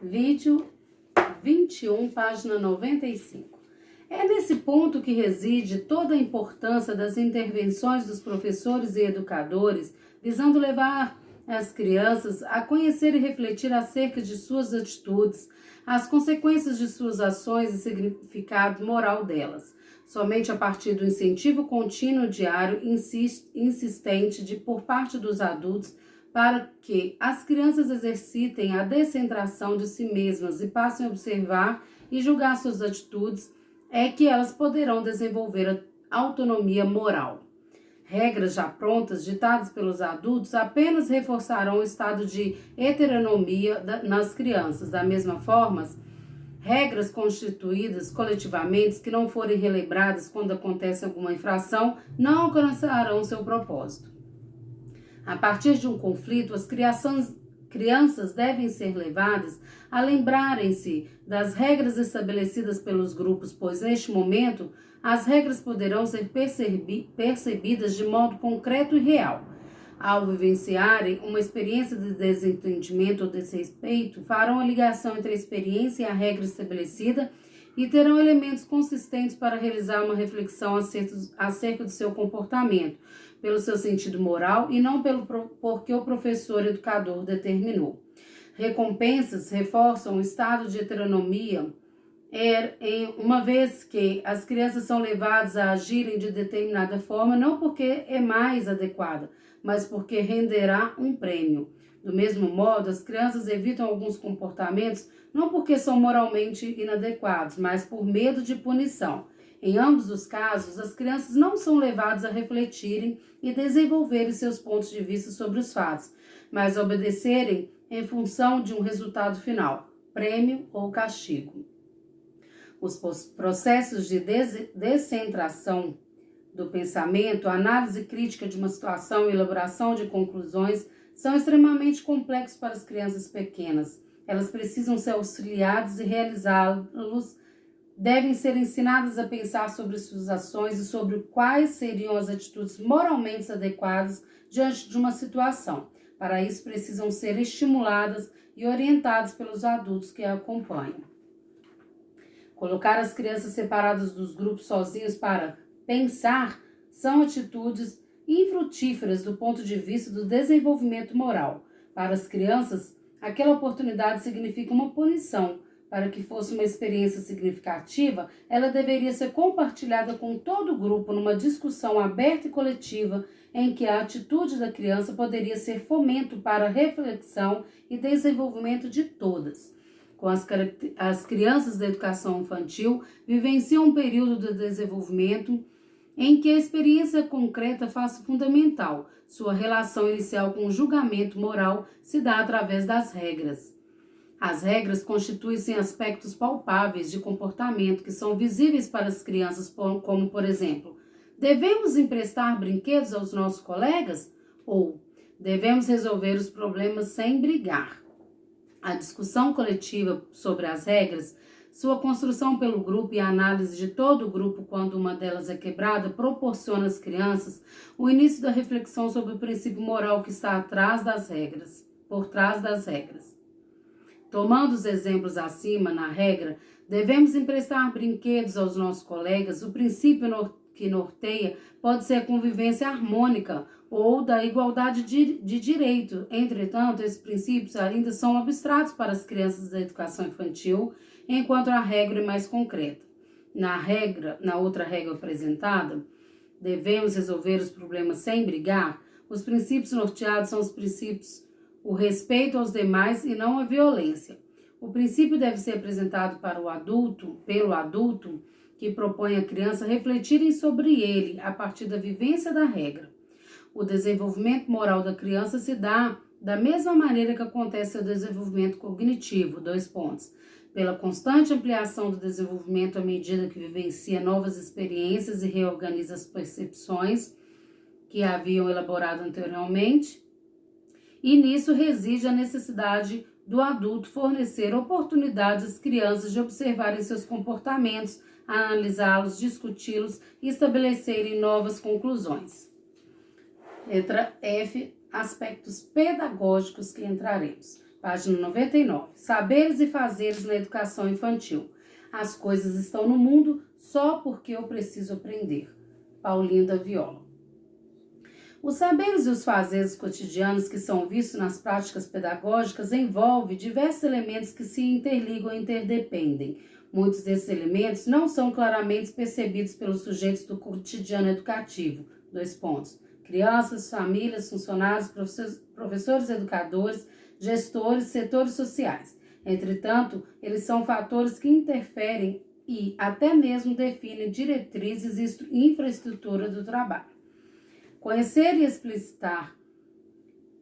Vídeo 21, página 95. É nesse ponto que reside toda a importância das intervenções dos professores e educadores, visando levar as crianças a conhecer e refletir acerca de suas atitudes, as consequências de suas ações e significado moral delas. Somente a partir do incentivo contínuo diário insistente por parte dos adultos para que as crianças exercitem a descentração de si mesmas e passem a observar e julgar suas atitudes, é que elas poderão desenvolver a autonomia moral. Regras já prontas, ditadas pelos adultos, apenas reforçarão o estado de heteronomia nas crianças. Da mesma forma, regras constituídas coletivamente que não forem relembradas quando acontece alguma infração não alcançarão seu propósito. A partir de um conflito, as crianças devem ser levadas a lembrarem-se das regras estabelecidas pelos grupos, pois neste momento as regras poderão ser percebidas de modo concreto e real. Ao vivenciarem uma experiência de desentendimento ou desrespeito, farão a ligação entre a experiência e a regra estabelecida e terão elementos consistentes para realizar uma reflexão acerca do seu comportamento, pelo seu sentido moral e não porque o professor educador determinou. Recompensas reforçam o estado de heteronomia, uma vez que as crianças são levadas a agirem de determinada forma, não porque é mais adequada, mas porque renderá um prêmio. Do mesmo modo, as crianças evitam alguns comportamentos não porque são moralmente inadequados, mas por medo de punição. Em ambos os casos, as crianças não são levadas a refletirem e desenvolverem seus pontos de vista sobre os fatos, mas a obedecerem em função de um resultado final, prêmio ou castigo. Os processos de descentração do pensamento, a análise crítica de uma situação e elaboração de conclusões são extremamente complexos para as crianças pequenas. Elas precisam ser auxiliadas e realizá-los devem ser ensinadas a pensar sobre suas ações e sobre quais seriam as atitudes moralmente adequadas diante de uma situação. Para isso, precisam ser estimuladas e orientadas pelos adultos que a acompanham. Colocar as crianças separadas dos grupos sozinhos para pensar são atitudes infrutíferas do ponto de vista do desenvolvimento moral. Para as crianças, aquela oportunidade significa uma punição. Para que fosse uma experiência significativa, ela deveria ser compartilhada com todo o grupo numa discussão aberta e coletiva em que a atitude da criança poderia ser fomento para a reflexão e desenvolvimento de todas. As crianças da educação infantil vivenciam um período de desenvolvimento em que a experiência concreta faz fundamental. Sua relação inicial com o julgamento moral se dá através das regras. As regras constituem-se em aspectos palpáveis de comportamento que são visíveis para as crianças, como, por exemplo, devemos emprestar brinquedos aos nossos colegas? Ou devemos resolver os problemas sem brigar? A discussão coletiva sobre as regras, sua construção pelo grupo e a análise de todo o grupo quando uma delas é quebrada, proporciona às crianças o início da reflexão sobre o princípio moral que está por trás das regras. Tomando os exemplos acima, na regra, devemos emprestar brinquedos aos nossos colegas. O princípio que norteia pode ser a convivência harmônica ou da igualdade de direito. Entretanto, esses princípios ainda são abstratos para as crianças da educação infantil, enquanto a regra é mais concreta. Na outra regra apresentada, devemos resolver os problemas sem brigar. Os princípios norteados são os princípios o respeito aos demais e não a violência. O princípio deve ser apresentado pelo adulto que propõe à criança refletirem sobre ele a partir da vivência da regra. O desenvolvimento moral da criança se dá da mesma maneira que acontece o desenvolvimento cognitivo, pela constante ampliação do desenvolvimento à medida que vivencia novas experiências e reorganiza as percepções que haviam elaborado anteriormente. E nisso reside a necessidade do adulto fornecer oportunidades às crianças de observarem seus comportamentos, analisá-los, discuti-los e estabelecerem novas conclusões. Letra F, aspectos pedagógicos que entraremos. Página 99. Saberes e fazeres na educação infantil. As coisas estão no mundo só porque eu preciso aprender. Paulinho da Viola. Os saberes e os fazeres cotidianos que são vistos nas práticas pedagógicas envolvem diversos elementos que se interligam e interdependem. Muitos desses elementos não são claramente percebidos pelos sujeitos do cotidiano educativo. 2 pontos. Crianças, famílias, funcionários, professores, educadores, gestores, setores sociais. Entretanto, eles são fatores que interferem e até mesmo definem diretrizes e infraestrutura do trabalho. Conhecer e explicitar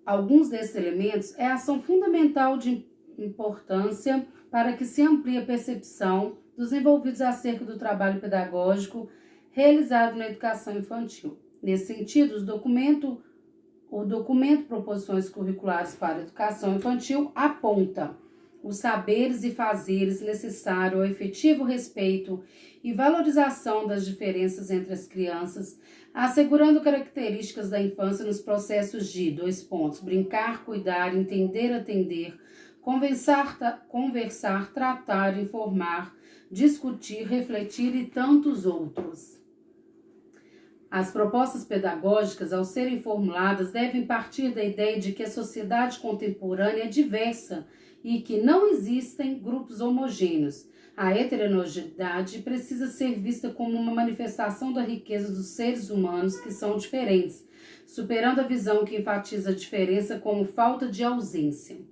alguns desses elementos é ação fundamental de importância para que se amplie a percepção dos envolvidos acerca do trabalho pedagógico realizado na educação infantil. Nesse sentido, o documento Proposições Curriculares para a Educação Infantil aponta os saberes e fazeres necessários ao efetivo respeito e valorização das diferenças entre as crianças, assegurando características da infância nos processos de 2 pontos, brincar, cuidar, entender, atender, conversar, tratar, informar, discutir, refletir e tantos outros. As propostas pedagógicas, ao serem formuladas, devem partir da ideia de que a sociedade contemporânea é diversa e que não existem grupos homogêneos. A heterogeneidade precisa ser vista como uma manifestação da riqueza dos seres humanos que são diferentes, superando a visão que enfatiza a diferença como falta de ausência.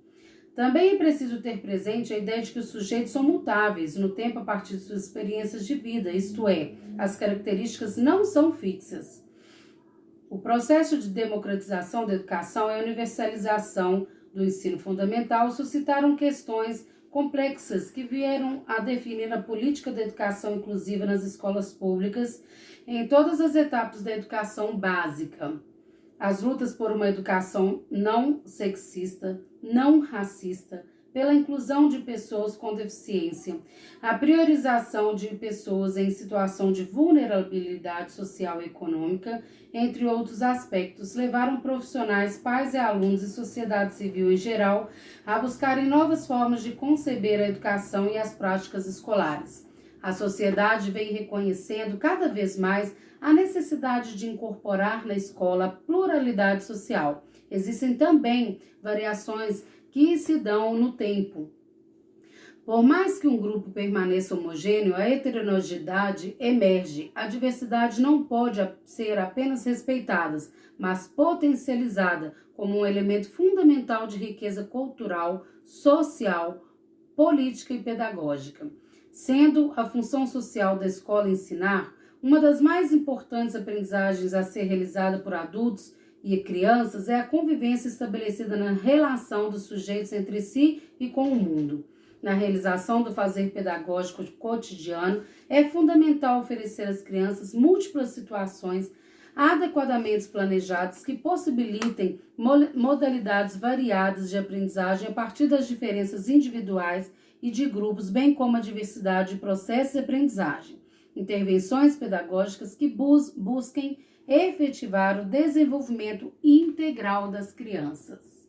Também é preciso ter presente a ideia de que os sujeitos são mutáveis no tempo a partir de suas experiências de vida, isto é, as características não são fixas. O processo de democratização da educação e a universalização do ensino fundamental suscitaram questões complexas que vieram a definir a política da educação inclusiva nas escolas públicas em todas as etapas da educação básica. As lutas por uma educação não sexista, não racista, pela inclusão de pessoas com deficiência, a priorização de pessoas em situação de vulnerabilidade social e econômica, entre outros aspectos, levaram profissionais, pais e alunos e sociedade civil em geral a buscarem novas formas de conceber a educação e as práticas escolares. A sociedade vem reconhecendo cada vez mais a necessidade de incorporar na escola a pluralidade social. Existem também variações que se dão no tempo. Por mais que um grupo permaneça homogêneo, a heterogeneidade emerge. A diversidade não pode ser apenas respeitada, mas potencializada como um elemento fundamental de riqueza cultural, social, política e pedagógica. Sendo a função social da escola ensinar, uma das mais importantes aprendizagens a ser realizada por adultos e crianças é a convivência estabelecida na relação dos sujeitos entre si e com o mundo. Na realização do fazer pedagógico cotidiano, é fundamental oferecer às crianças múltiplas situações adequadamente planejadas que possibilitem modalidades variadas de aprendizagem a partir das diferenças individuais e de grupos, bem como a diversidade de processos de aprendizagem. Intervenções pedagógicas que busquem efetivar o desenvolvimento integral das crianças.